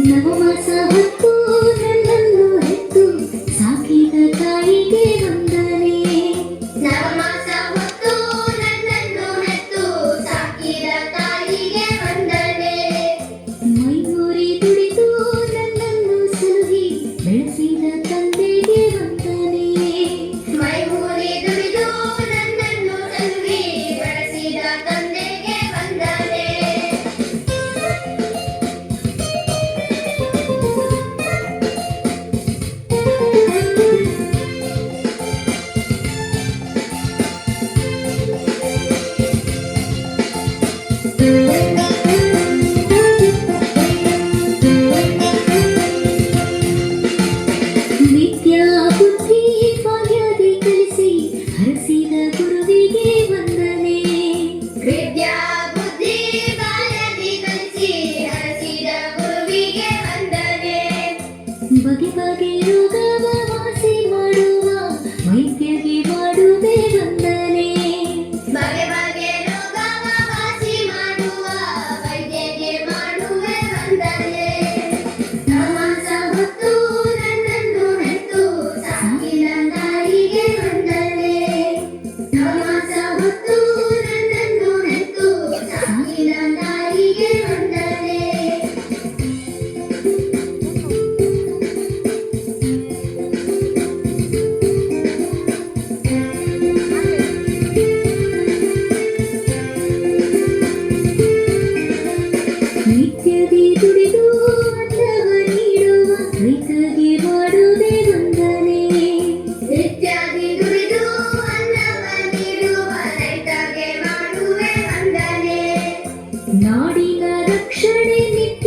ನವಮಾಸ ಹೊತ್ತು ನನ್ನನ್ನು ಹೆತ್ತು ಸಾಕಿದ ತಾಯಿಗೆ ವಂದನೆ. ನವಮಾಸ ಹೊತ್ತು ನನ್ನನ್ನು ಹೆತ್ತು ಸಾಕಿದ ತಾಯಿಗೆ ವಂದನೆ. ಮೈಗೂರಿ ದುಡಿದು ನನ್ನನ್ನು ಸಲುಹಿ ಬೆಳೆಸಿದ ತಂದೆಗೆ ವಂದನೆ. ಮೈಗೂರಿ ದುಡಿದು ನನ್ನನ್ನು ಸಲುಹಿ ಬೆಳೆಸಿದ ತಂದೆಗೆ ವಂದನೆ. ವಿದ್ಯಾ ಬುದ್ಧಿ ಭಾಗ್ಯದಿ ಕಲಿಸಿ ಹರಸಿದ ಗುರುವಿಗೆ ವಂದನೆ. ವಿದ್ಯಾ ಬುದ್ಧಿ ಬಾಲ್ಯದಿ ಕಲಿಸಿ ಹರಸಿದ ಗುರುವಿಗೆ ವಂದನೆ. ಬಗೆ ಬಗೆ ರೋಗವ ವಾಸಿ ಮಾಡುವ ವೈದ್ಯಗೆ ಮಾಡುವೆ ವಂದನೆ. ಬಗೆ ಬಗೆ ರೋಗವ ವಾಸಿ ಮಾಡುವ ವೈದ್ಯಗೆ ಮಾಡುವೆ ವಂದನೆ. ನವಮಾಸ ಹೊತ್ತು ನನ್ನನ್ನು ಹೆತ್ತು ಸಾಕಿದ ತಾಯಿಗೆ ವಂದನೆ. ನವಮಾಸ ಹೊತ್ತು ನನ್ನನ್ನು ಹೆತ್ತು ಸಾಕಿದ ತಾಯಿಗೆ ವಂದನೆ. ನಿತ್ಯದಿ ದುಡಿದು ಅನ್ನವ ನೀಡುವ ರೈತಗೆ ಮಾಡುವೆ ವಂದನೆ. ನಿತ್ಯದಿ ದುಡಿದು ಅನ್ನವ ನೀಡುವ ರೈತಗೆ ಮಾಡುವೆ ವಂದನೆ. ನಾಡಿನ ರಕ್ಷಣೆ ನಿತ್ಯ